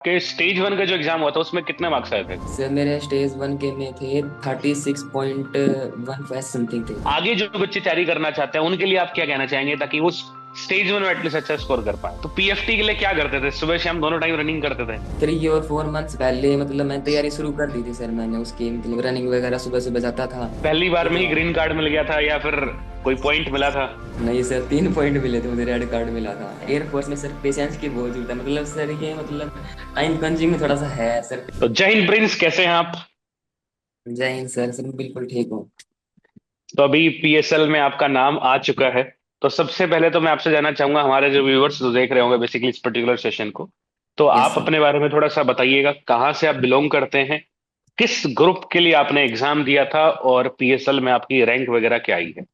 कि स्टेज 1 का जो एग्जाम हुआ था उसमें कितने मार्क्स आए थे? सर मेरे स्टेज 1 के में थे 36.15 समथिंग थे। आगे जो बच्चे तैयारी करना चाहते हैं उनके लिए आप क्या कहना चाहेंगे ताकि वो स्टेज 1 में एटलीस्ट अच्छा स्कोर कर पाए? तो पीएफटी के लिए क्या करते थे? सुबह शाम दोनों टाइम रनिंग करते थे? 3 और 4 मंथ्स पहले मतलब मैं तैयारी शुरू कर दी थी सर। मैंने उसकी मतलब रनिंग वगैरह सुबह सुबह जाता था। पहली बार में ही मतलब ग्रीन कार्ड मिल गया था या फिर कोई पॉइंट मिला था? नहीं सर, 3 पॉइंट मिले थे मुझे, रेड कार्ड मिला था। एयरफोर्स में सर पेशेंस की बहुत जरूरत है, मतलब सर ये मतलब टाइम कंज्यूमिंग थोड़ा सा है सर। तो जय हिंद प्रिंस, कैसे हैं आप? जय हिंद सर। सर मैं बिल्कुल ठीक हूँ। तो अभी पीएसएल में आपका नाम आ चुका है। तो सबसे पहले तो मैं आपसे जानना चाहूंगा, हमारे जो व्यूअर्स जो देख रहे होंगे बेसिकली इस पर्टिकुलर सेशन को, तो यस आप सर। अपने बारे में थोड़ा सा बताइएगा, कहाँ से आप बिलोंग करते हैं, किस ग्रुप के लिए आपने एग्जाम दिया था और पीएसएल में आपकी रैंक वगैरह क्या आई है?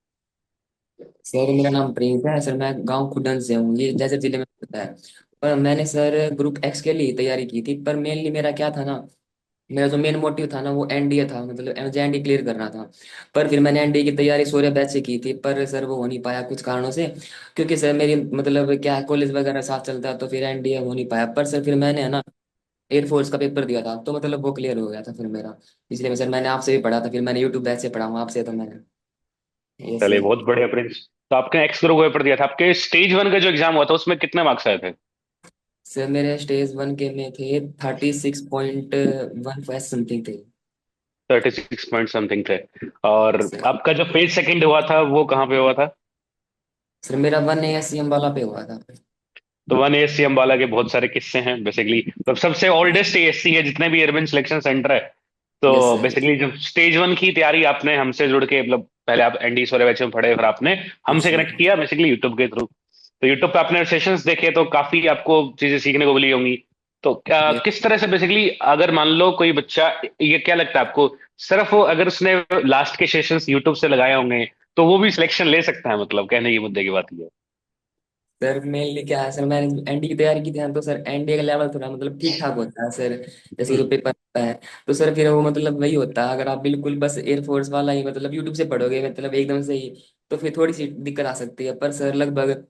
सर मेरा नाम प्रीत है सर। मैं गांव खुडन से हूँ, ये जैसे जिले में पड़ता है। पर मैंने सर ग्रुप एक्स के लिए तैयारी की थी, पर मेनली मेरा क्या था ना, मेरा जो मेन मोटिव था ना वो एनडीए था, मतलब मुझे एनडीए क्लियर करना था। पर फिर मैंने एनडीए की तैयारी सूर्य बैच से की थी, पर सर वो हो नहीं पाया कुछ कारणों से। क्योंकि सर मेरी मतलब क्या कॉलेज वगैरह साथ चलता है, तो फिर एनडीए हो नहीं पाया। पर सर फिर मैंने है ना एयरफोर्स का पेपर दिया था, तो मतलब वो क्लियर हो गया था फिर मेरा। इसलिए मैं सर मैंने आपसे भी पढ़ा था, फिर मैंने यूट्यूब बैच से पढ़ा हूँ आपसे, तो मैंने ये चलिए, सर। बहुत बढ़िया प्रिंस। तो आपने एक्स ग्रुप पेपर दिया था, आपके स्टेज 1 का जो एग्जाम हुआ था उसमें कितने मार्क्स आए थे? सर मेरे स्टेज 1 के में थे 36.15 समथिंग थे। 36 पॉइंट समथिंग थे। और सर आपका जो पेज सेकंड हुआ था वो कहाँ पे हुआ था? सर मेरा 1 ASCM वाला पे हुआ था। तो 1 एएससी अम्बाला के बहुत सारे किस्से हैं बेसिकली। तो सबसे ओल्डेस्ट एएससी है जितने भी एयरमैन सिलेक्शन सेंटर है। तो यस सर। बेसिकली जब स्टेज 1 की तैयारी आपने हमसे जुड़ के, मतलब पहले आप एनडी सोरे बैच में पढ़े, फिर आपने हमसे अच्छा। कनेक्ट किया बेसिकली यूट्यूब के थ्रू। तो यूट्यूब पे आपने सेशंस देखे तो काफी आपको चीजें सीखने को मिली होंगी। तो क्या, यस किस तरह से बेसिकली, अगर मान लो कोई बच्चा, ये क्या लगता है आपको, सिर्फ अगर उसने लास्ट के सेशंस यूट्यूब से लगाए होंगे तो वो भी सिलेक्शन ले सकता है? मतलब कहने की मुद्दे की बात ये है। सर मेनली क्या है सर, मैंने एनडी की तैयारी की थी ना, तो सर एनडीए का लेवल थोड़ा मतलब ठीक ठाक होता है सर। जैसे जो पेपर होता है, तो सर फिर वो मतलब वही होता है, अगर आप बिल्कुल बस एयरफोर्स वाला ही मतलब यूट्यूब से पढ़ोगे मतलब एकदम से ही, तो फिर थोड़ी सी दिक्कत आ सकती है। पर सर लगभग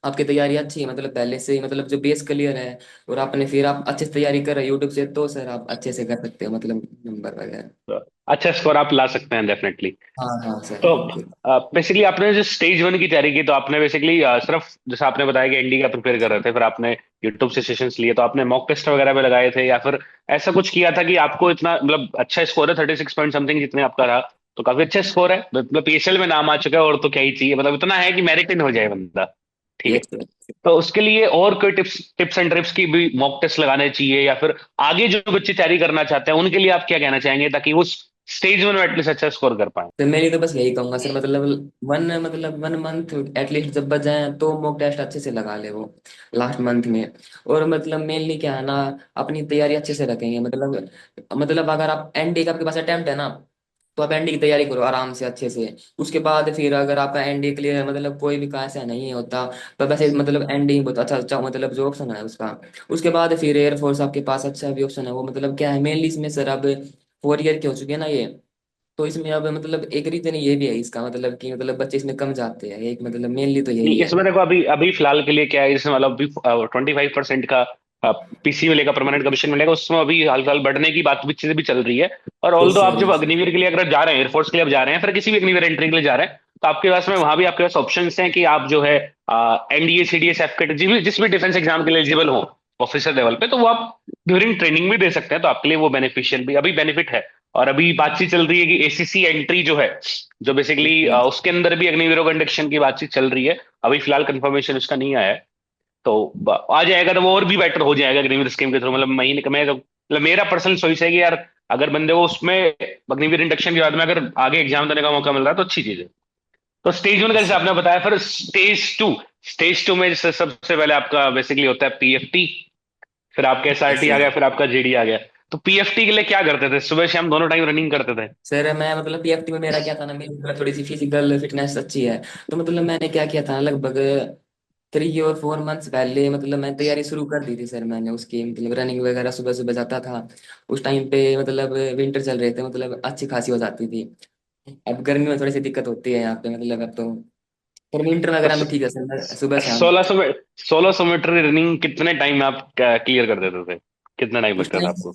आपकी तैयारी अच्छी है, मतलब पहले से ही मतलब जो बेस क्लियर है, और आपने फिर आप अच्छे से तैयारी कर रहे हो यूट्यूब से, तो सर आप अच्छे से कर सकते हो मतलब नंबर वगैरह। तो अच्छा स्कोर आप ला सकते हैं डेफिनेटली। हाँ हाँ सर तो बिल्कुल। बेसिकली आपने जो स्टेज 1 की तैयारी की, तो आपने बेसिकली सिर्फ जैसे आपने बताया कि एनडी का प्रिपेयर कर रहे थे, फिर आपने यूट्यूब से सेशंस लिए, तो आपने मॉक टेस्ट वगैरह पे लगाए थे या फिर ऐसा कुछ किया था कि आपको इतना, मतलब अच्छा स्कोर है 36 पॉइंट समथिंग जितने आपका रहा, तो काफी अच्छा स्कोर है, मतलब पीएसएल में नाम आ चुका है और तो क्या ही चाहिए, मतलब इतना है कि मेरिट इन हो जाए बंदा। ठीक है। Yes sir. तो उसके लिए और कोई टिप्स टिप्स एंड ट्रिप्स की भी मॉक टेस्ट लगाने चाहिए, या फिर आगे जो बच्चे तैयारी करना चाहते हैं उनके लिए आप क्या कहना चाहेंगे ताकि वो स्टेज 1 में एटलीस्ट अच्छा स्कोर कर पाए? तो मैं तो बस यही कहूंगा सर, मतलब 1 मंथ एटलीस्ट जब बच जाए तो मॉक टेस्ट अच्छे से लगा ले वो लास्ट मंथ में। और मतलब मेनली क्या है ना, अपनी तैयारी अच्छे से रखेंगे, मतलब अगर आप एनडी का आपके पास अटेम्प्ट है ना, तो आप एनडी की तैयारी करो आराम से अच्छे से। उसके बाद फिर अगर आपका एनडी क्लियर है, मतलब कोई भी का ऐसा नहीं होता, तो वैसे मतलब एनडी बहुत अच्छा अच्छा मतलब जो ऑप्शन है उसका। उसके बाद फिर एयरफोर्स आपके पास अच्छा भी ऑप्शन है, वो मतलब क्या है मेनली इसमें सर अब 4 ईयर के हो चुके हैं ना ये, तो इसमें अब मतलब एक रीजन ये भी है इसका, मतलब कि मतलब बच्चे इसमें कम जाते हैं, एक मतलब मेनली तो यही नहीं, है। इसमें देखो अभी अभी फिलहाल के लिए क्या है, इसमें मतलब अभी 25% का पीसी मिलेगा, परमानेंट कमीशन मिलेगा, उसमें अभी हाल फिलहाल बढ़ने की बात भी, चीजें भी चल रही है। और ऑल यस दो आप सर। जब यस अग्निवीर के लिए अगर जा रहे हैं, एयरफोर्स के लिए अब जा रहे हैं, फिर किसी भी अग्निवीर एंट्री के लिए जा रहे हैं, तो आपके पास में वहां भी आपके पास ऑप्शन हैं कि आप जो है एनडीए सीडीएस एफकेट जिस भी डिफेंस एग्जाम के लिए एलिजिबल हो ऑफिसर लेवल पे, तो वो आप ड्यूरिंग ट्रेनिंग भी दे सकते हैं, तो आपके लिए वो बेनिफिशियल भी अभी बेनिफिट है। और अभी बातचीत चल रही है कि एसीसी एंट्री जो है, जो बेसिकली सर। उसके अंदर भी अग्निवीरों का इंडक्शन की बातचीत चल रही है। अभी फिलहाल कंफर्मेशन उसका नहीं आया है। तो आ जाएगा तो वो और भी बेटर हो जाएगा अग्निवीर स्कीम के थ्रू, मतलब महीने का मैं तो, मतलब मेरा पर्सनल चॉइस है कि यार अगर बंदे को उसमें अग्निवीर इंडक्शन के बाद में अगर आगे एग्जाम देने का मौका मिल रहा है तो अच्छी चीज है। तो स्टेज 1 का जैसे सर आपने बताया, फिर स्टेज 2 में जैसे सबसे पहले आपका बेसिकली होता है पीएफटी, फिर आपका एसआरटी आ सर गया, फिर आपका जेडी आ गया। तो पीएफटी के लिए क्या करते थे? सुबह शाम दोनों टाइम रनिंग करते थे? सर मैं मतलब पीएफटी में मेरा क्या था ना, मेरी मतलब थोड़ी सी फिजिकल फिटनेस अच्छी है। तो मतलब मैंने क्या किया था, लगभग 3 और 4 मंथ्स पहले मतलब मैं तैयारी शुरू कर दी थी सर। मैंने उसकी मतलब रनिंग वगैरह सुबह सुबह जाता था। उस टाइम पे मतलब विंटर चल रहे थे, मतलब अच्छी खासी हो जाती थी। अब गर्मी में थोड़ी सी दिक्कत होती है यहाँ पे, मतलब अब तो, पर विंटर तो वगैरह में ठीक है सर, मैं सुबह शाम। 1600 मीटर रनिंग कितने टाइम में आप क्लियर कर देते थे? कितना टाइम उस लगता था टाइम आपको?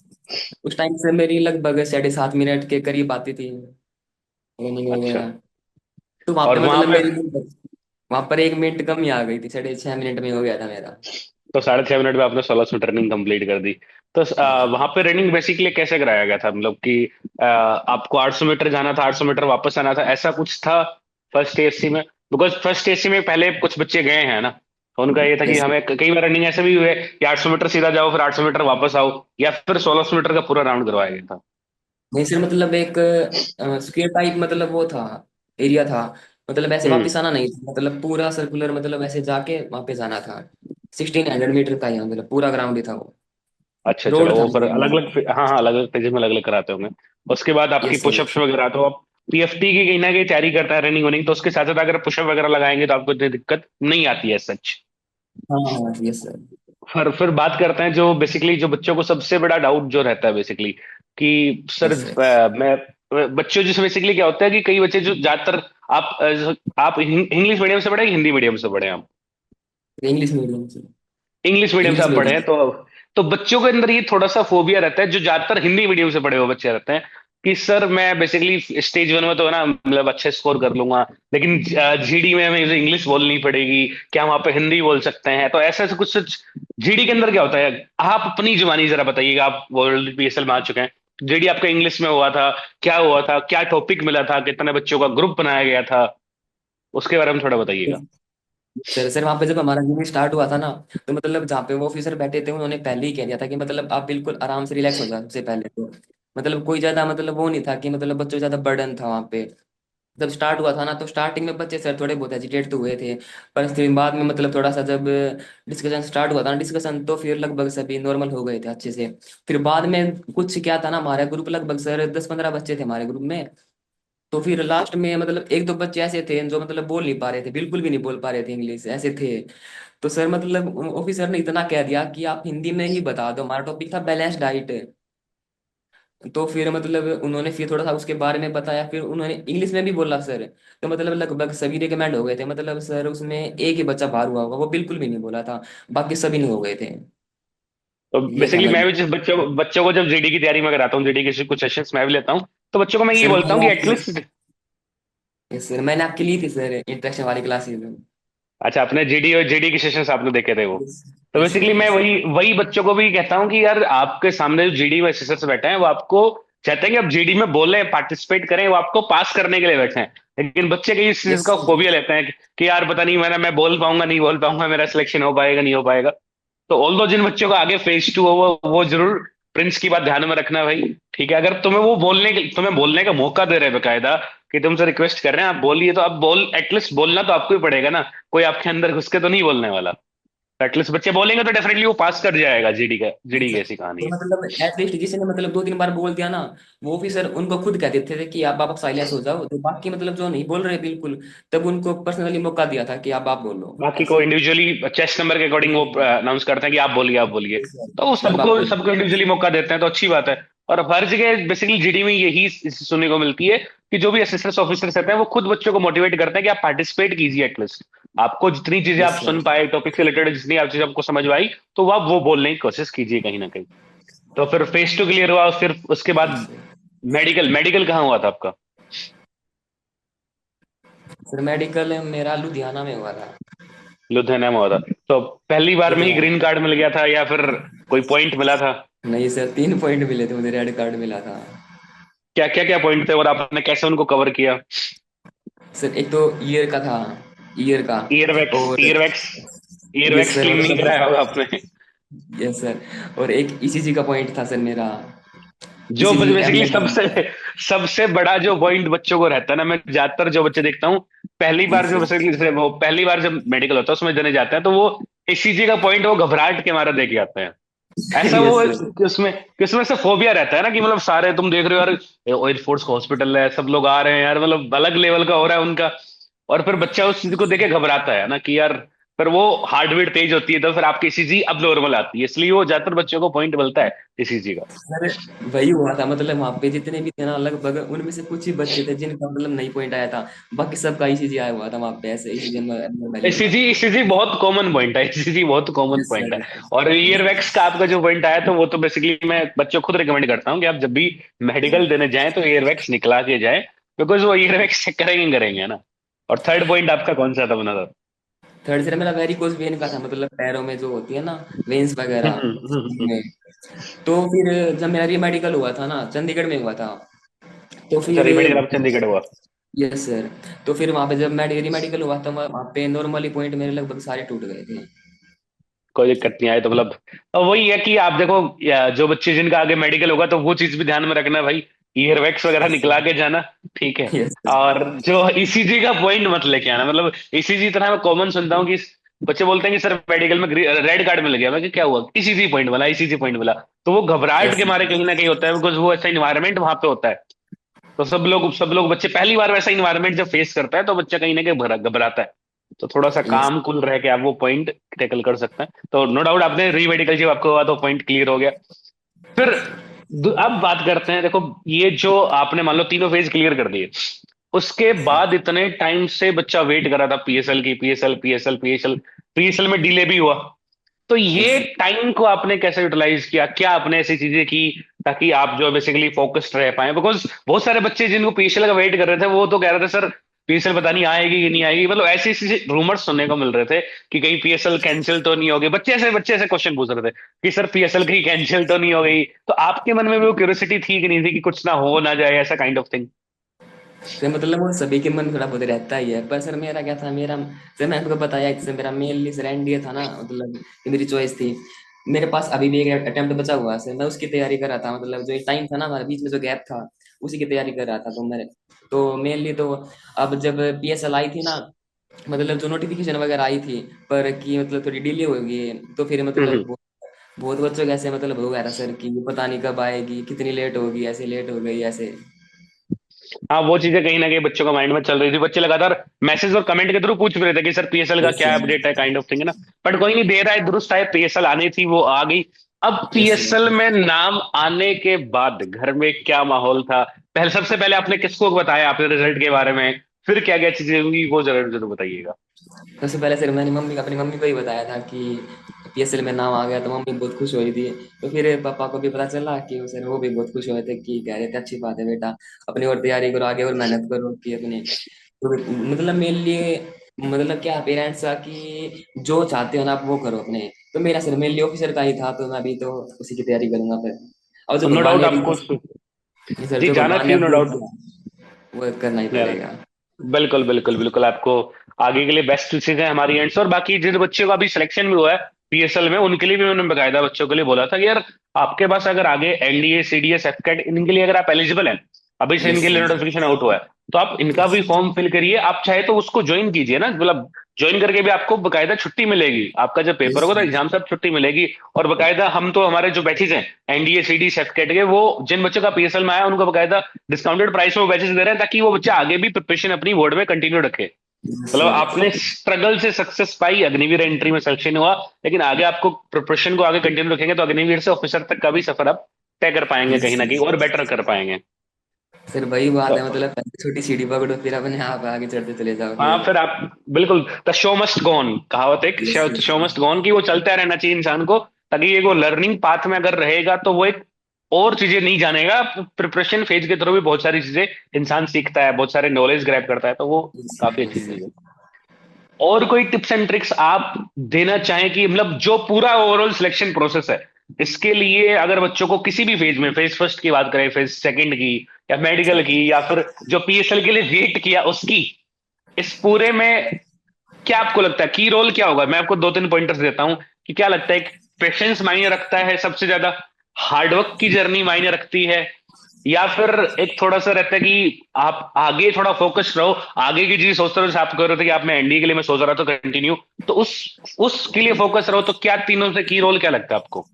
उस टाइम से मेरी लगभग 7.5 मिनट के करीब आती थी रनिंग अच्छा। वगैरह। तो वहां और पे वहां मतलब पे मेरी वहां पर 1 मिनट कम ही आ गई थी, 6.5 मिनट में हो गया था मेरा। तो 6.5 मिनट में आपने 1600 रनिंग कंप्लीट कर दी। तो वहां हाँ पे रनिंग बेसिकली कैसे कराया गया था, मतलब कि आपको 800 मीटर जाना था, 800 मीटर वापस आना था, ऐसा कुछ था फर्स्ट एएससी में? बिकॉज फर्स्ट एएससी में पहले कुछ बच्चे गए हैं ना, तो उनका ये था कि यस। हमें कई बार रनिंग ऐसे भी हुए कि 800 मीटर सीधा जाओ फिर 800 मीटर वापस आओ, या फिर 1600 मीटर का पूरा राउंड करवाया गया था। नहीं सर, मतलब एक स्क्वेयर टाइप मतलब वो था, एरिया था। मतलब ऐसे हम्म। वापस आना नहीं था, मतलब पूरा सर्कुलर, मतलब ऐसे जाके वापस आना था। 1600 मीटर का ही, मतलब पूरा ग्राउंड ही था वो। अच्छा चलो, रोड था वो फिर अलग मतलब। अलग, हाँ हाँ, अलग अलग फेजेस में अलग अलग कराते होंगे। उसके बाद आपकी यस सर। पुशअप्स वगैरह, तो आप पीएफटी की कहीं ना कहीं तैयारी करता है रनिंग वनिंग, तो उसके साथ साथ अगर पुशअप वगैरह लगाएंगे तो आपको इतनी दिक्कत नहीं आती है सच। हाँ हाँ यस सर। फिर बात करते हैं जो बेसिकली जो बच्चों को सबसे बड़ा डाउट जो रहता है बेसिकली, कि सर यस सर। मैं बच्चों जैसे बेसिकली क्या होता है कि कई बच्चे जो ज्यादातर, आप इंग्लिश मीडियम से पढ़े हैं, हिंदी मीडियम से पढ़े हैं? English medium sir. English medium से इंग्लिश आप पढ़े हैं, मीडियम। तो बच्चों के अंदर ये थोड़ा सा फोबिया रहता है, जो ज्यादातर हिंदी मीडियम से पढ़े हुए बच्चे रहते हैं, कि सर मैं बेसिकली स्टेज वन में तो ना मतलब अच्छे स्कोर कर लूंगा, लेकिन जीडी में हमें इंग्लिश बोलनी पड़ेगी, क्या वहां पे हिंदी बोल सकते हैं? तो ऐसा ऐसा कुछ सच जीडी के अंदर क्या होता है? आप अपनी जुबानी जरा बताइएगा, आप वर्ल्ड पीएसएल में आ चुके हैं। जीडी आपका इंग्लिश में हुआ था, क्या हुआ था, क्या टॉपिक मिला था, कितने बच्चों का ग्रुप बनाया गया था, उसके बारे में थोड़ा बताइएगा। सर सर वहां पे जब हमारा यूनिट स्टार्ट हुआ था ना, तो मतलब जहाँ पे वो ऑफिसर बैठे थे उन्होंने पहले ही कह दिया था कि मतलब आप बिल्कुल आराम से रिलैक्स हो जाओ सबसे पहले तो। मतलब कोई ज्यादा मतलब वो नहीं था कि मतलब बच्चों को ज्यादा बर्डन था वहां पे। जब स्टार्ट हुआ था ना, तो स्टार्टिंग में बच्चे सर थोड़े बहुत एजिटेट तो हुए थे। पर फिर बाद में मतलब थोड़ा सा जब डिस्कशन स्टार्ट हुआ था ना, डिस्कशन तो फिर लगभग सभी नॉर्मल हो गए थे अच्छे से। फिर बाद में कुछ क्या था ना, हमारा ग्रुप लगभग सर 10-15 बच्चे थे हमारे ग्रुप में। तो फिर लास्ट में मतलब एक दो बच्चे ऐसे थे जो मतलब बोल नहीं पा रहे थे, बिल्कुल भी नहीं बोल पा रहे थे इंग्लिश, ऐसे थे। तो सर मतलब ऑफिसर ने इतना कह दिया कि आप हिंदी में ही बता दो, हमारा टॉपिक था बैलेंस डाइट। तो फिर मतलब उन्होंने फिर थोड़ा सा उसके बारे में बताया, फिर उन्होंने इंग्लिश में भी बोला सर। तो मतलब लगभग सभी रिकमेंड हो गए थे, मतलब सर उसमें एक ही बच्चा बाहर हुआ होगा, वो बिल्कुल भी नहीं बोला था। बाकी सभी नहीं हो गए थे। तो ये था बेसिकली मैं भी मतलब। जिस बच्चों को जब जीडी की तैयारी में कराता हूँ, जीडी के कुछ सेशंस मैं भी लेता हूँ, तो बच्चों को मैं ये सर बोलता हूँ मैंने कि आपकी एटलीस्ट। सर मैंने आपकी ली थी सर इंट्रोडक्शन वाली क्लासेस में। अच्छा, आपने जीडी और जीडी के सेशंस आपने देखे थे वो? यस। तो यस बेसिकली सर। मैं यस वही वही बच्चों को भी कहता हूँ कि यार आपके सामने जो जीडी में एसएसएस बैठे हैं, वो आपको चाहते हैं कि आप जीडी में बोलें, पार्टिसिपेट करें, वो आपको पास करने के लिए बैठे हैं। लेकिन बच्चे कई इस चीज यस का सर। फोबिया लेते हैं कि यार पता नहीं मैं बोल पाऊंगा नहीं बोल पाऊंगा, मेरा सिलेक्शन हो पाएगा नहीं हो पाएगा। तो ऑल दो जिन बच्चों का आगे फेज टू हो, वो जरूर प्रिंस की बात ध्यान में रखना भाई। ठीक है, अगर तुम्हें बोलने का मौका दे रहे हैं बकायदा, कि तुमसे रिक्वेस्ट कर रहे हैं आप बोलिए, तो आप बोल, एटलीस्ट बोलना तो आपको ही पड़ेगा ना। कोई आपके अंदर घुस के तो नहीं बोलने वाला। एटलीस्ट बच्चे बोलेंगे तो डेफिनेटली वो पास कर जाएगा जीडी का, जीडी की ऐसी कहानी तो है। मतलब एटलीस्ट जिसने मतलब 2-3 बार बोल दिया ना, वो ऑफिसर उनको खुद कह देते थे कि आप साइलेंस हो जाओ, तो बाकी मतलब जो नहीं बोल रहे बिल्कुल, तब उनको पर्सनली मौका दिया था कि आप बोलो बाकी को ऐसे। इंडिविजुअली चेस्ट नंबर के अकॉर्डिंग वो अनाउंस करते हैं कि आप बोलिए आप बोलिए। तो वो अब आप सबको बोलो। सबको इंडिविजुअली मौका देते हैं, तो अच्छी बात है। और हर जगह बेसिकली जीडी में यही सुनने को मिलती है कि जो भी असिस्टेंट ऑफिसर्स रहते हैं वो खुद बच्चों को मोटिवेट करते हैं कि आप पार्टिसिपेट कीजिए एटलीस्ट। आपको जितनी चीजें आप यस सुन सर। पाए टॉपिक से रिलेटेड, जितनी आप चीजें आपको समझ में आई, तो आप वो बोलने की कोशिश कीजिए कहीं ना कहीं। तो फिर फेज टू क्लियर हुआ, फिर उसके बाद मेडिकल मेडिकल कहाँ हुआ था आपका? सर मेडिकल मेरा लुधियाना में हुआ था। लुधियाना में हुआ था। तो पहली बार में ही लुधियाना। ग्रीन कार्ड मिल गया था या फिर कोई पॉइंट मिला था? नहीं सर, 3 पॉइंट मिले थे मुझे, रेड कार्ड मिला था। क्या क्या क्या पॉइंट थे और आपने कैसे उनको कवर किया? सर एक तो ईयर का था, ईयर का। ईयरवैक्स और earwax yes earwax sir clean नहीं मतलब। कराया होगा आपने? Yes sir. और एक ईसीजी का पॉइंट था सर मेरा। जो ईसीजी बेसिकली एमएल। सबसे सबसे बड़ा जो पॉइंट बच्चों को रहता है ना, मैं ज्यादातर जो बच्चे देखता हूँ, पहली बार यस जो सर। बेसिकली जैसे वो पहली बार जब मेडिकल होता है उसमें देने जाते हैं, तो वो एसीजी का पॉइंट वो घबराहट के मारे दे के आते हैं। ऐसा वो यस सर। कि उसमें से फोबिया रहता है ना, कि मतलब सारे तुम देख रहे हो यार, एयरफोर्स का हॉस्पिटल है, सब लोग आ रहे हैं यार, मतलब अलग लेवल का हो रहा है उनका। और फिर बच्चा उस चीज को देख के घबराता है ना कि यार फिर वो हार्ट बीट तेज होती है, तो फिर आपकी ईसीजी अब नॉर्मल आती है, इसलिए वो ज्यादातर बच्चों को पॉइंट मिलता है ईसीजी का। अरे वही हुआ था, मतलब वहां पे जितने भी थे ना, लगभग उनमें से कुछ ही बच्चे थे जिनका मतलब नहीं पॉइंट आया था। बाकी सबका इसी आया हुआ था वहां पे, ऐसे इसी नॉर्मली। ईसीजी ईसीजी बहुत कॉमन पॉइंट है, ईसीजी बहुत कॉमन यस पॉइंट है। सर। और ईयरवैक्स का आपका जो पॉइंट आया, तो वो तो बेसिकली मैं बच्चों को खुद रिकमेंड करता हूँ कि आप जब भी मेडिकल देने जाएं तो ईयरवैक्स निकला के जाएं, बिकॉज वो ईयरवैक्स चेक करेंगे करेंगे, है ना। और थर्ड पॉइंट आपका कौन सा था बना था? थर्ड से मेरा वेरिकोज वेन का था, मतलब पैरों में जो होती है ना वेन्स वगैरह में। तो फिर जब मेरा री मेडिकल हुआ था ना, चंडीगढ़ में हुआ था। तो अच्छा, फिर रीमेडिकल आप चंडीगढ़ हुआ? Yes sir. तो फिर वहां पे जब मैं री मेडिकल हुआ था, वहां पे नॉर्मली पॉइंट मेरे लगभग सारे टूट गए थे। कोई दिक्कत नहीं आए तो मतलब, अब वही है कि आप देखो, जो बच्चे जिनका आगे मेडिकल होगा तो वो चीज भी ध्यान में रखना भाई, ईयर वैक्स वगैरह निकला के जाना, ठीक है। यस और जो ईसीजी का पॉइंट मत लेके आना, मतलब ईसीजी इतना मैं कॉमन सुनता हूँ कि बच्चे बोलते हैं कि सर मेडिकल में रेड कार्ड मिल गया, मैं कि क्या हुआ, ईसीजी पॉइंट मिला, ईसीजी पॉइंट मिला। तो वो घबराहट यस के मारे कहीं ना कहीं होता है, बिकॉज वो ऐसा इन्वायरमेंट वहां पे होता है। तो सब लोग बच्चे पहली बार वैसा इन्वायरमेंट जब फेस करता है तो बच्चा कहीं ना कहीं घबराता है। तो थोड़ा सा यस। काम कूल रह के आप वो पॉइंट टैकल कर सकते हैं, तो नो डाउट आपने री मेडिकल जब आपको हुआ तो पॉइंट क्लियर हो गया। फिर अब बात करते हैं, देखो ये जो आपने मान लो तीनों फेज क्लियर कर दिए, उसके बाद इतने टाइम से बच्चा वेट कर रहा था पीएसएल की, पीएसएल पीएसएल पीएसएल, पीएसएल में डिले भी हुआ। तो ये यस टाइम को आपने कैसे यूटिलाइज किया, क्या आपने ऐसी चीजें की ताकि आप जो बेसिकली फोकस्ड रह पाए? बिकॉज बहुत सारे बच्चे जिनको पीएसएल का वेट कर रहे थे वो तो कह रहे थे सर पीएसएल पता नहीं आएगी कि नहीं आएगी, मतलब ऐसे ऐसे रूमर्स सुनने को मिल रहे थे कि कहीं पीएसएल कैंसिल तो नहीं होगी, बच्चे ऐसे क्वेश्चन पूछ रहे थे कि सर पीएसएल कहीं कैंसिल तो नहीं हो गई। तो आपके मन में भी वो क्यूरियोसिटी थी कि नहीं थी कि कुछ ना हो ना जाए, ऐसा काइंड ऑफ थिंग? सर, मतलब वो सभी के मन थोड़ा बहुत रहता ही है, पर सर मेरा क्या था, मेरा सर मैं आपको बताया कि सर मेरा मेनली सर एनडीए था ना, मतलब कि मेरी चॉइस थी। मेरे पास अभी भी एक अटेम्प्ट बचा हुआ है सर, मैं उसकी तैयारी कर रहा था, मतलब जो टाइम था ना हमारे बीच में जो गैप था, उसी की तैयारी कर रहा था। तो मेरे तो मेनली तो अब जब पीएसएल आई थी ना, मतलब जो नोटिफिकेशन वगैरह आई थी, पर कि मतलब थोड़ी डिले होगी, तो फिर मतलब बहुत बच्चों का ऐसे मतलब हो गया था सर कि पता नहीं कब आएगी, कितनी लेट होगी, ऐसे लेट हो गई ऐसे। हाँ, वो चीजें कहीं ना कहीं बच्चों का माइंड में चल रही थी, बच्चे लगातार मैसेज और कमेंट के थ्रू पूछ भी रहे थे कि सर पीएसएल का यस क्या सर। अपडेट है, काइंड ऑफ थिंग, है ना। बट कोई नहीं, देर आए दुरुस्त आए, पीएसएल आनी थी वो आ गई। अब यस सर। पीएसएल में नाम आने के बाद घर में क्या माहौल था? पहले सबसे पहले आपने किसको बताया आपने रिजल्ट के बारे में, फिर क्या क्या चीजें हुई वो जरूर जरूर बताइएगा। सबसे पहले सर मैंने अपनी मम्मी को ही बताया था कि पीएसएल में नाम आ गया, तो मम्मी बहुत खुश हुई थी। तो फिर पापा को भी पता चला कि सर वो भी बहुत खुश हुए थे, कि कह रहे थे अच्छी बात है बेटा, अपनी और तैयारी करो आगे और मेहनत करो कि अपने। तो मतलब मेरे लिए मतलब क्या पेरेंट्स का कि जो चाहते हो ना आप वो करो अपने। तो मेरा सर मेरे लिए ऑफिसर का ही था, तो मैं अभी तो उसी की तैयारी करूंगा फिर। और जो नो भगवान डाउट ने आपको, दिया सर, जी जो जाना भगवान ने चाहिए नो दिया डाउट। वो करना ही पड़ेगा। बिल्कुल बिल्कुल बिल्कुल, आपको आगे के लिए बेस्ट चीजें हमारी एंड से। और बाकी जिन बच्चों का अभी सिलेक्शन भी हुआ है पीएसएल में, उनके लिए भी मैंने बकायदा बच्चों के लिए बोला था कि यार आपके पास अगर आगे एनडीए सीडीएस एफकेट इनके लिए अगर आप एलिजिबल हैं, अभी से यस इनके लिए सर। नोटिफिकेशन आउट हुआ है, तो आप इनका भी फॉर्म फिल करिए, आप चाहे तो उसको ज्वाइन कीजिए ना, मतलब ज्वाइन करके भी आपको बकायदा छुट्टी मिलेगी, आपका जब पेपर यस होगा तो एग्जाम से आप छुट्टी मिलेगी। और बकायदा हम तो हमारे जो बैचेज हैं एनडीए सीडी सेफकेट के, वो जिन बच्चों का पीएसएल में आया उनको बकायदा डिस्काउंटेड प्राइस में वो बैचेज दे रहे हैं ताकि वो बच्चा आगे भी प्रिपरेशन अपनी बोर्ड में कंटिन्यू रखे। मतलब सर आपने स्ट्रगल से सक्सेस पाई, अग्निवीर एंट्री में सिलेक्शन हुआ, लेकिन आगे आपको प्रिपरेशन को आगे कंटिन्यू रखेंगे तो अग्निवीर से ऑफिसर तक का भी सफर आप तय कर पाएंगे कहीं ना कहीं, और बेटर कर पाएंगे। सर वही बात तो है, मतलब पहले छोटी सीढ़ी पकड़ो, फिर अपने आप आगे चढ़ते चले जाओ हाँ, फिर। फिर आप बिल्कुल the show must go on, कहावत एक yes yes. Show must go on, की वो चलता रहना चाहिए इंसान को, ताकि ये वो लर्निंग पाथ में अगर रहेगा तो वो एक और चीजें नहीं जानेगा, प्रिपरेशन फेज के थ्रू भी बहुत सारी चीजें इंसान सीखता है, बहुत सारे नॉलेज ग्रैब करता है, तो वो यस काफी अच्छी सर। चीज है। और कोई टिप्स एंड ट्रिक्स आप देना चाहें कि मतलब जो पूरा ओवरऑल सिलेक्शन प्रोसेस है, इसके लिए अगर बच्चों को किसी भी फेज में, फेज फर्स्ट की बात करें, फेज सेकंड की, या मेडिकल की, या फिर जो पीएसएल के लिए वेट किया उसकी, इस पूरे में क्या आपको लगता है की रोल क्या होगा? मैं आपको दो तीन पॉइंटर्स देता हूं कि क्या लगता है, पेशेंस मायने रखता है सबसे ज्यादा, हार्डवर्क की जर्नी मायने रखती है, या फिर एक थोड़ा सा रहता है कि आप आगे थोड़ा फोकस रहो, आगे की चीज सोचते रहो, जैसे आप कर रहे थे कि आप मैं एनडीए के लिए मैं सोच रहा था कंटिन्यू, तो उसके लिए फोकस रहो, तो क्या तीनों से की रोल क्या लगता है आपको?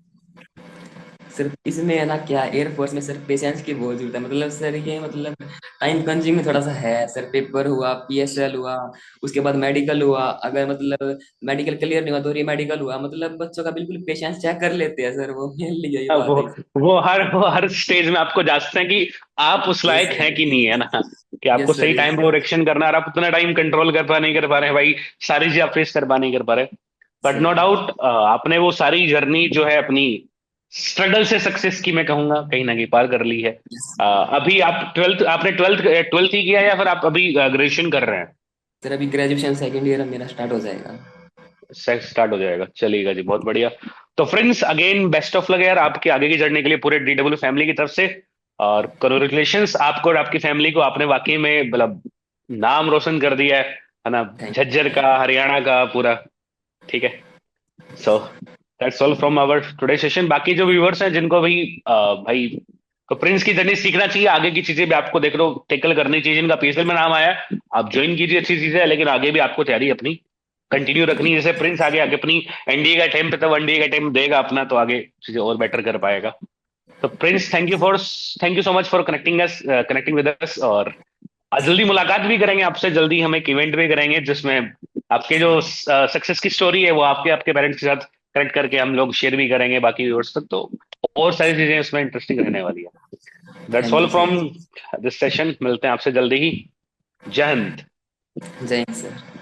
सर इसमें है ना क्या, एयरफोर्स में सर पेशेंस की बहुत जरूरत है, मतलब सर ये मतलब टाइम कंज्यूमिंग थोड़ा सा है सर। पेपर हुआ, पीएसएल हुआ, उसके बाद मेडिकल हुआ, अगर मतलब मेडिकल क्लियर नहीं हुआ तो री मेडिकल हुआ, मतलब बच्चों का बिल्कुल पेशेंस चेक कर लेते हैं सर वो, मेनली यही हाँ, बात है इसमें। वो हर स्टेज में आपको जांचते हैं कि आप उस यस लायक सर। हैं कि नहीं, है ना, कि आपको यस सर। सही टाइम यस। पे वो रिएक्शन करना है और आप उतना टाइम कंट्रोल कर पा नहीं कर पा रहे हैं भाई, सारी चीज आप फेस कर पा नहीं कर पा रहे। But no sir. डाउट आपने वो सारी जर्नी जो है अपनी स्ट्रगल से सक्सेस की, मैं कहूंगा कहीं ना कहीं पार कर ली है। यस। अभी आप ट्वेल्थ, आपने ट्वेल्थ ही किया या फिर आप अभी ग्रेजुएशन कर रहे हैं? सर अभी ग्रेजुएशन सेकेंड ईयर मेरा स्टार्ट हो जाएगा। सेक्स स्टार्ट हो जाएगा, चलिएगा जी, बहुत बढ़िया। तो friends again best of luck यार आपकी आगे की जर्नी के लिए पूरे डीडब्ल्यू फैमिली की तरफ से। और कॉन्ग्रेचुलेशंस आपको और आपकी फैमिली को, आपने वाकई में मतलब नाम रोशन कर दिया है ना, थैंक झज्जर का, हरियाणा का पूरा। ठीक है। So that's all from our today session. बाकी जो व्यूअर्स हैं जिनको भी भाई तो प्रिंस की जर्नी सीखना चाहिए, आगे की चीजें भी आपको देख लो टेकल करनी चाहिए, जिनका पीएसएल में नाम आया है आप ज्वाइन कीजिए, अच्छी चीज है, लेकिन आगे भी आपको तैयारी अपनी कंटिन्यू रखनी है। जैसे प्रिंस आगे आगे अपनी एनडीए का अटेम्प्ट है, तब एनडीए का अटेम्प्ट देगा अपना, तो आगे चीजें और बेटर कर पाएगा। तो Prince thank you so much for connecting with us. और जल्दी मुलाकात भी करेंगे आपसे, जल्दी हम एक इवेंट भी करेंगे जिसमें आपके जो सक्सेस की स्टोरी है वो आपके आपके पेरेंट्स के साथ कनेक्ट करके हम लोग शेयर भी करेंगे बाकी व्यूअर्स तक, तो और सारी चीजें इसमें इंटरेस्टिंग रहने वाली है। That's thank all you sir. From this session, मिलते हैं आपसे जल्दी ही। जय हिंद। जय हिंद सर।